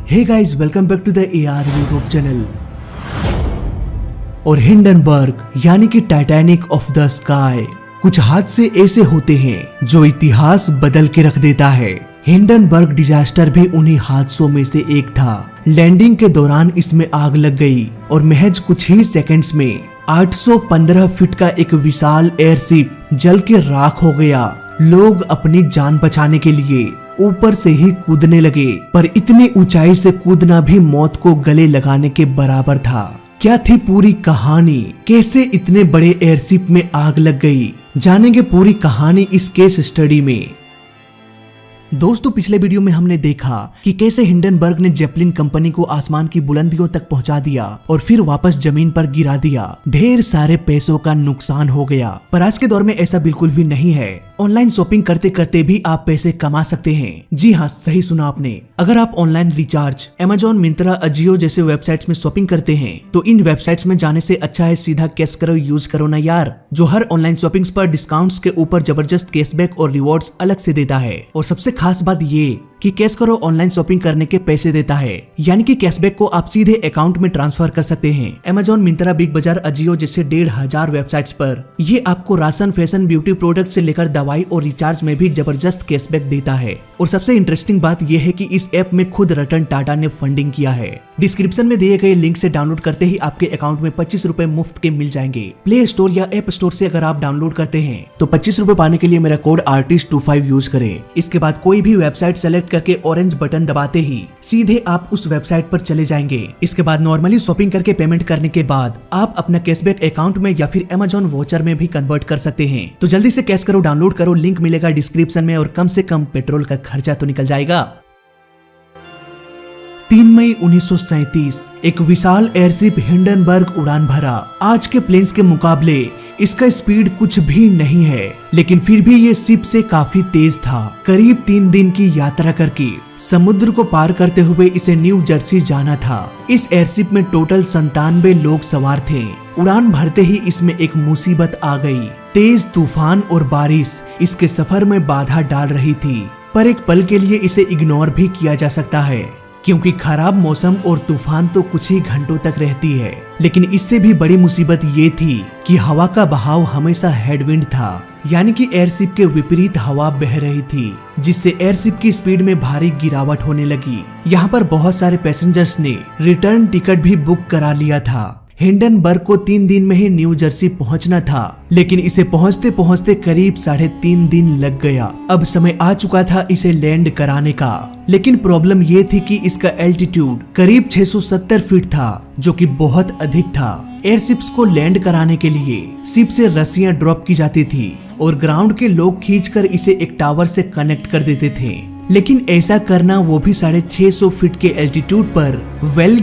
Hey guys, welcome back to the AR YouTube channel. और Hindenburg यानी कि Titanic of the sky, कुछ हादसे ऐसे होते हैं जो इतिहास बदल के रख देता है। हिंडनबर्ग डिजास्टर भी उन्हीं हादसों में से एक था। लैंडिंग के दौरान इसमें आग लग गई और महज कुछ ही सेकंड्स में 815 फीट का एक विशाल एयरशिप जल के राख हो गया। लोग अपनी जान बचाने के लिए ऊपर से ही कूदने लगे, पर इतनी ऊंचाई से कूदना भी मौत को गले लगाने के बराबर था। क्या थी पूरी कहानी? कैसे इतने बड़े एयरशिप में आग लग गई? जानेंगे पूरी कहानी इस केस स्टडी में। दोस्तों, पिछले वीडियो में हमने देखा कि कैसे हिंडनबर्ग ने जेपलिन कंपनी को आसमान की बुलंदियों तक पहुंचा दिया और फिर वापस जमीन पर गिरा दिया। ढेर सारे पैसों का नुकसान हो गया, पर आज के दौर में ऐसा बिल्कुल भी नहीं है। ऑनलाइन शॉपिंग करते करते भी आप पैसे कमा सकते हैं। जी हाँ, सही सुना आपने। अगर आप online recharge, Amazon, Myntra, Ajio जैसे वेबसाइट्स में शॉपिंग करते हैं तो इन वेबसाइट्स में जाने से अच्छा है सीधा कैश करो यूज करो ना यार, जो हर ऑनलाइन शॉपिंग्स पर डिस्काउंट्स के ऊपर जबरदस्त कैशबैक और रिवॉर्ड्स अलग से देता है। और सबसे खास बात ये कि कैश करो ऑनलाइन शॉपिंग करने के पैसे देता है, यानी कि कैशबैक को आप सीधे अकाउंट में ट्रांसफर कर सकते हैं। Amazon, मिंत्रा, बिग बाजार, अजियो जैसे 1500 वेबसाइट्स पर ये आपको राशन, फैशन, ब्यूटी प्रोडक्ट से लेकर दवाई और रिचार्ज में भी जबरदस्त कैशबैक देता है। और सबसे इंटरेस्टिंग बात यह है कि इस ऐप में खुद रतन टाटा ने फंडिंग किया है। डिस्क्रिप्शन में दिए गए लिंक से डाउनलोड करते ही आपके अकाउंट में 25 रुपए मुफ्त के मिल जाएंगे। प्ले स्टोर या ऐप स्टोर से अगर आप डाउनलोड करते हैं तो 25 रुपए पाने के लिए मेरा कोड artist25 यूज करें। इसके बाद कोई भी वेबसाइट सेलेक्ट करके ऑरेंज बटन दबाते ही सीधे आप उस वेबसाइट पर चले जाएंगे। इसके बाद नॉर्मली शॉपिंग करके पेमेंट करने के बाद आप अपना कैशबैक अकाउंट में या फिर Amazon वाउचर में भी कन्वर्ट कर सकते हैं। तो जल्दी से कैश करो डाउनलोड करो, लिंक मिलेगा डिस्क्रिप्शन में और कम से कम पेट्रोल का खर्चा तो निकल जाएगा। 3 मई 1937 एक विशाल एयरशिप हिंडनबर्ग उड़ान भरा। आज के प्लेन्स के मुकाबले इसका स्पीड कुछ भी नहीं है, लेकिन फिर भी ये शिप से काफी तेज था। करीब 3 दिन की यात्रा करके समुद्र को पार करते हुए इसे न्यू जर्सी जाना था। इस एयरशिप में टोटल 97 लोग सवार थे। उड़ान भरते ही इसमें एक मुसीबत आ गई। तेज तूफान और बारिश इसके सफर में बाधा डाल रही थी, पर एक पल के लिए इसे इग्नोर भी किया जा सकता है, क्योंकि खराब मौसम और तूफान तो कुछ ही घंटों तक रहती है। लेकिन इससे भी बड़ी मुसीबत ये थी कि हवा का बहाव हमेशा हेडविंड था, यानी कि एयरशिप के विपरीत हवा बह रही थी, जिससे एयरशिप की स्पीड में भारी गिरावट होने लगी। यहाँ पर बहुत सारे पैसेंजर्स ने रिटर्न टिकट भी बुक करा लिया था। हिंडनबर्ग को 3 दिन में ही न्यू जर्सी पहुंचना था, लेकिन इसे पहुंचते पहुंचते करीब 3.5 दिन लग गया। अब समय आ चुका था इसे लैंड कराने का, लेकिन प्रॉब्लम ये थी कि इसका एल्टीट्यूड करीब 670 फीट था, जो कि बहुत अधिक था। एयरशिप्स को लैंड कराने के लिए शिप से रस्सियां ड्रॉप की जाती थी और ग्राउंड के लोग खींचकर इसे एक टावर से कनेक्ट कर देते थे। लेकिन ऐसा करना वो भी 650 फीट के एल्टीट्यूड पर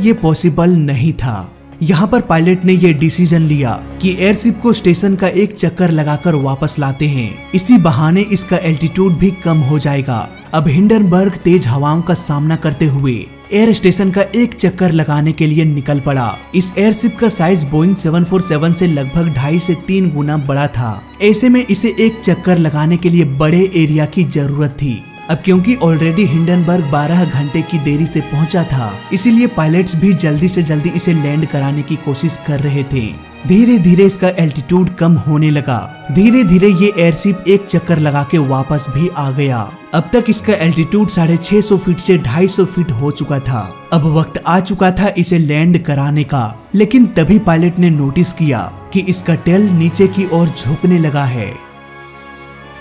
ये पॉसिबल नहीं था। यहाँ पर पायलट ने ये डिसीजन लिया कि एयरशिप को स्टेशन का एक चक्कर लगाकर वापस लाते हैं। इसी बहाने इसका एल्टीट्यूड भी कम हो जाएगा। अब हिंडनबर्ग तेज हवाओं का सामना करते हुए एयर स्टेशन का एक चक्कर लगाने के लिए निकल पड़ा। इस एयरशिप का साइज बोइंग 747 से लगभग 2.5 से 3 गुना बड़ा था। ऐसे में इसे एक चक्कर लगाने के लिए बड़े एरिया की जरूरत थी। अब क्योंकि ऑलरेडी हिंडनबर्ग 12 घंटे की देरी से पहुंचा था, इसीलिए पायलट्स भी जल्दी से जल्दी इसे लैंड कराने की कोशिश कर रहे थे। धीरे धीरे इसका एल्टीट्यूड कम होने लगा। धीरे धीरे ये एयरशिप एक चक्कर लगा के वापस भी आ गया। अब तक इसका एल्टीट्यूड 650 फीट से 250 फीट हो चुका था। अब वक्त आ चुका था इसे लैंड कराने का, लेकिन तभी पायलट ने नोटिस किया कि इसका टेल नीचे की ओर झुकने लगा है।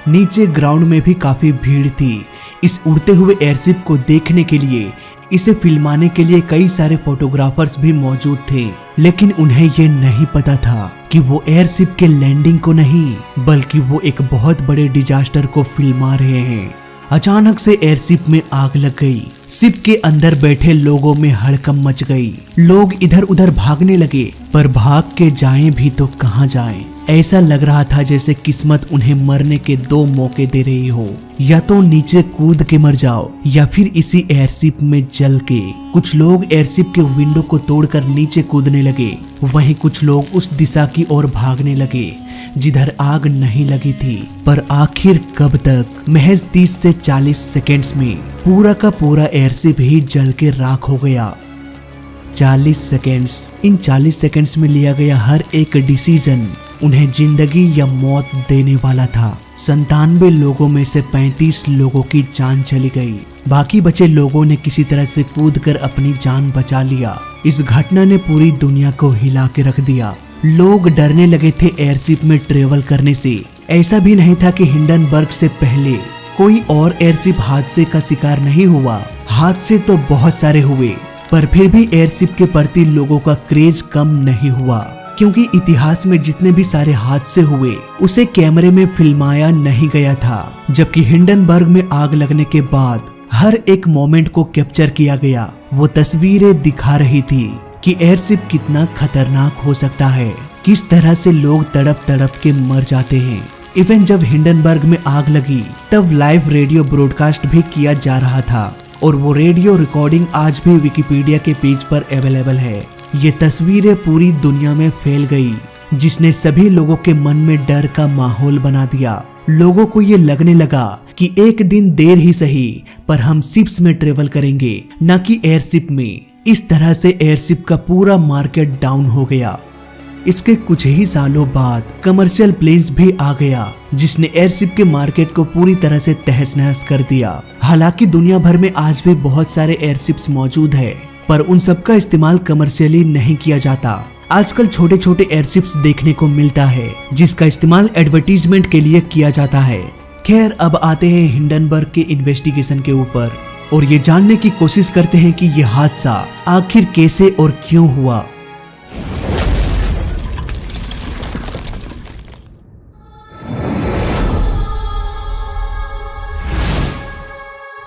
नीचे ग्राउंड में भी काफी भीड़ थी। इस उड़ते हुए एयरशिप को देखने के लिए, इसे फिल्माने के लिए कई सारे फोटोग्राफर्स भी मौजूद थे, लेकिन उन्हें ये नहीं पता था कि वो एयरशिप के लैंडिंग को नहीं, बल्कि वो एक बहुत बड़े डिजास्टर को फिल्मा रहे हैं। अचानक से एयरशिप में आग लग गई। शिप के अंदर बैठे लोगों में हड़कंप मच गई। लोग इधर उधर भागने लगे, पर भाग के जाएं भी तो कहां जाएं। ऐसा लग रहा था जैसे किस्मत उन्हें मरने के 2 मौके दे रही हो, या तो नीचे कूद के मर जाओ या फिर इसी एयरशिप में जल के। कुछ लोग एयरशिप के विंडो को तोड़कर नीचे कूदने लगे, वहीं कुछ लोग उस दिशा की ओर भागने लगे जिधर आग नहीं लगी थी। पर आखिर कब तक? महज 30 से 40 सेकेंड्स में पूरा का पूरा एयरशिप ही जल के राख हो गया। 40 सेकेंड्स। इन 40 सेकेंड्स में लिया गया हर एक डिसीजन उन्हें जिंदगी या मौत देने वाला था। 97 लोगों में से 35 लोगों की जान चली गई, बाकी बचे लोगों ने किसी तरह से कूदकर अपनी जान बचा लिया। इस घटना ने पूरी दुनिया को हिला के रख दिया। लोग डरने लगे थे एयरशिप में ट्रेवल करने से। ऐसा भी नहीं था कि हिंडनबर्ग से पहले कोई और एयरशिप हादसे का शिकार नहीं हुआ। हादसे तो बहुत सारे हुए, पर फिर भी एयरशिप के प्रति लोगों का क्रेज कम नहीं हुआ, क्योंकि इतिहास में जितने भी सारे हादसे हुए उसे कैमरे में फिल्माया नहीं गया था। जबकि हिंडनबर्ग में आग लगने के बाद हर एक मोमेंट को कैप्चर किया गया। वो तस्वीरें दिखा रही थी कि एयरशिप कितना खतरनाक हो सकता है, किस तरह से लोग तड़प तड़प के मर जाते हैं। इवन जब हिंडनबर्ग में आग लगी तब लाइव रेडियो ब्रॉडकास्ट भी किया जा रहा था, और वो रेडियो रिकॉर्डिंग आज भी विकिपीडिया के पेज पर अवेलेबल है। ये तस्वीरें पूरी दुनिया में फैल गई, जिसने सभी लोगों के मन में डर का माहौल बना दिया। लोगों को ये लगने लगा कि एक दिन देर ही सही पर हम शिप्स में ट्रेवल करेंगे, न कि एयरशिप में। इस तरह से एयरशिप का पूरा मार्केट डाउन हो गया। इसके कुछ ही सालों बाद कमर्शियल प्लेन्स भी आ गया, जिसने एयरशिप के मार्केट को पूरी तरह से तहस नहस कर दिया। हालांकि दुनिया भर में आज भी बहुत सारे एयरशिप्स मौजूद है, पर उन सब का इस्तेमाल कमर्शियली नहीं किया जाता। आजकल छोटे छोटे एयरशिप्स देखने को मिलता है, जिसका इस्तेमाल एडवर्टीजमेंट के लिए किया जाता है। खैर, अब आते हैं हिंडनबर्ग के इन्वेस्टिगेशन के ऊपर और ये जानने की कोशिश करते हैं कि यह हादसा आखिर कैसे और क्यों हुआ।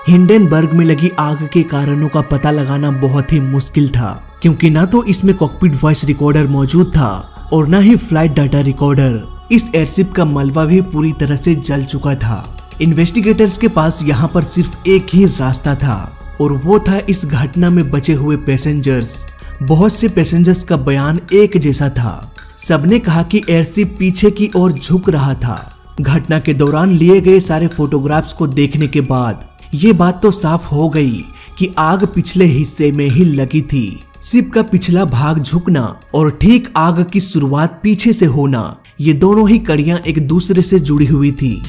हिंडनबर्ग में लगी आग के कारणों का पता लगाना बहुत ही मुश्किल था, क्योंकि ना तो इसमें कॉकपिट वॉइस रिकॉर्डर मौजूद था और ना ही फ्लाइट डाटा रिकॉर्डर। इस एयरशिप का मलबा भी पूरी तरह से जल चुका था। इन्वेस्टिगेटर्स के पास यहाँ पर सिर्फ एक ही रास्ता था, और वो था इस घटना में बचे हुए पैसेंजर्स। बहुत से पैसेंजर्स का बयान एक जैसा था। सबने कहा कि एयरशिप पीछे की ओर झुक रहा था। घटना के दौरान लिए गए सारे फोटोग्राफ्स को देखने के बाद ये बात तो साफ हो गई कि आग पिछले हिस्से में ही लगी थी। शिप का पिछला भाग झुकना और ठीक आग की शुरुआत पीछे से होना, ये दोनों ही कड़ियां एक दूसरे से जुड़ी हुई थी।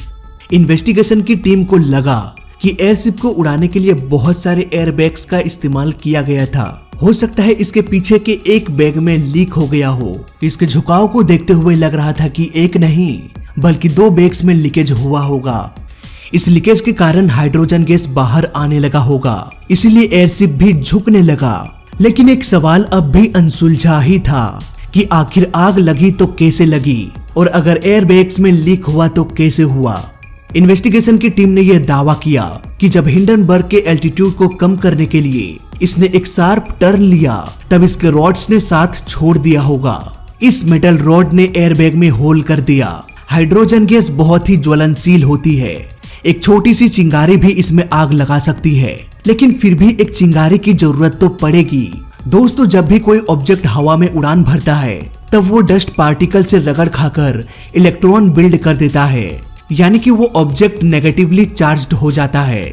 इन्वेस्टिगेशन की टीम को लगा कि एयरशिप को उड़ाने के लिए बहुत सारे एयरबैग्स का इस्तेमाल किया गया था। हो सकता है इसके पीछे के एक बैग में लीक हो गया हो। इसके झुकाव को देखते हुए लग रहा था कि एक नहीं बल्कि 2 बैग्स में लीकेज हुआ होगा। इस लीकेज के कारण हाइड्रोजन गैस बाहर आने लगा होगा, इसलिए एयरशिप भी झुकने लगा। लेकिन एक सवाल अब भी अनसुलझा ही था कि आखिर आग लगी तो कैसे लगी, और अगर एयरबैग्स में लीक हुआ तो कैसे हुआ। इन्वेस्टिगेशन की टीम ने यह दावा किया कि जब हिंडनबर्ग के एल्टीट्यूड को कम करने के लिए इसने एक शार्प टर्न लिया, तब इसके रॉड्स ने साथ छोड़ दिया होगा। इस मेटल रॉड ने एयरबैग में होल कर दिया। हाइड्रोजन गैस बहुत ही ज्वलनशील होती है। एक छोटी सी चिंगारी भी इसमें आग लगा सकती है, लेकिन फिर भी एक चिंगारी की जरूरत तो पड़ेगी। दोस्तों, जब भी कोई ऑब्जेक्ट हवा में उड़ान भरता है तब वो डस्ट पार्टिकल से रगड़ खाकर इलेक्ट्रॉन बिल्ड कर देता है, यानी कि वो ऑब्जेक्ट नेगेटिवली चार्ज्ड हो जाता है।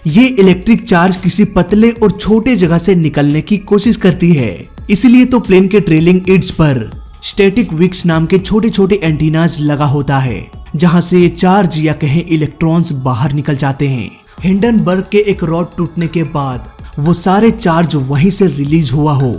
ये इलेक्ट्रिक चार्ज किसी पतले और छोटे जगह से निकलने की कोशिश करती है। इसलिए तो प्लेन के ट्रेलिंग एड्स पर स्टैटिक विक्स नाम के छोटे छोटे एंटीनाज लगा होता है, जहां से ये चार्ज या कहें इलेक्ट्रॉन्स बाहर निकल जाते हैं। हिंडनबर्ग के एक रॉड टूटने के बाद वो सारे चार्ज वहीं से रिलीज हुआ हो,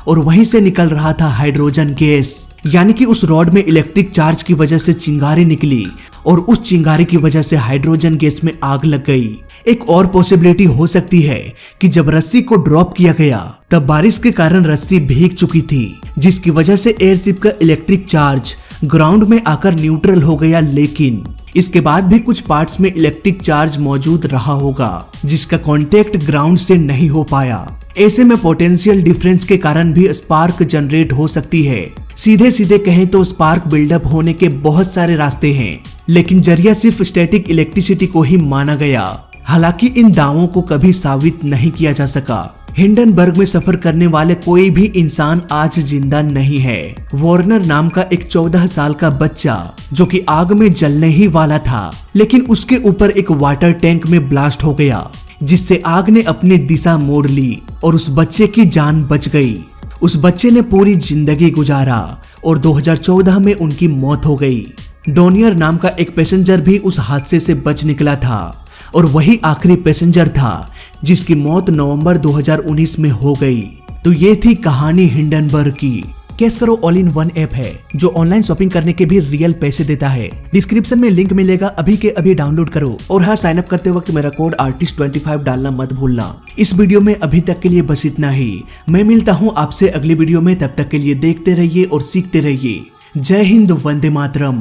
और वहीं से निकल रहा था हाइड्रोजन गैस, यानी कि उस रॉड में इलेक्ट्रिक चार्ज की वजह से चिंगारी निकली और उस चिंगारी की वजह से हाइड्रोजन गैस में आग लग गई। एक और पॉसिबिलिटी हो सकती है कि जब रस्सी को ड्रॉप किया गया तब बारिश के कारण रस्सी भीग चुकी थी, जिसकी वजह से एयरशिप का इलेक्ट्रिक चार्ज ग्राउंड में आकर न्यूट्रल हो गया। लेकिन इसके बाद भी कुछ पार्ट्स में इलेक्ट्रिक चार्ज मौजूद रहा होगा, जिसका कांटेक्ट ग्राउंड से नहीं हो पाया। ऐसे में पोटेंशियल डिफरेंस के कारण भी स्पार्क जनरेट हो सकती है। सीधे सीधे कहें तो स्पार्क बिल्डअप होने के बहुत सारे रास्ते हैं, लेकिन जरिया सिर्फ स्टैटिक इलेक्ट्रिसिटी को ही माना गया। हालांकि इन दावों को कभी साबित नहीं किया जा सका। हिंडनबर्ग में सफर करने वाले कोई भी इंसान आज जिंदा नहीं है। वार्नर नाम का एक 14 साल का बच्चा जो कि आग में जलने ही वाला था, लेकिन उसके ऊपर एक वाटर टैंक में ब्लास्ट हो गया, जिससे आग ने अपनी दिशा मोड़ ली और उस बच्चे की जान बच गई। उस बच्चे ने पूरी जिंदगी गुजारा और 2014 में उनकी मौत हो गई। डोनियर नाम का एक पैसेंजर भी उस हादसे से बच निकला था और वही आखिरी पैसेंजर था जिसकी मौत नवंबर 2019 में हो गई। तो ये थी कहानी हिंडनबर्ग की। केस करो ऑल इन वन ऐप है जो ऑनलाइन शॉपिंग करने के भी रियल पैसे देता है। डिस्क्रिप्शन में लिंक मिलेगा, अभी के अभी डाउनलोड करो। और हाँ, साइन अप करते वक्त मेरा कोड artist25 डालना मत भूलना। इस वीडियो में अभी तक के लिए बस इतना ही। मैं मिलता हूँ आपसे अगली वीडियो में, तब तक के लिए देखते रहिए और सीखते रहिए। जय हिंद, वंदे मातरम।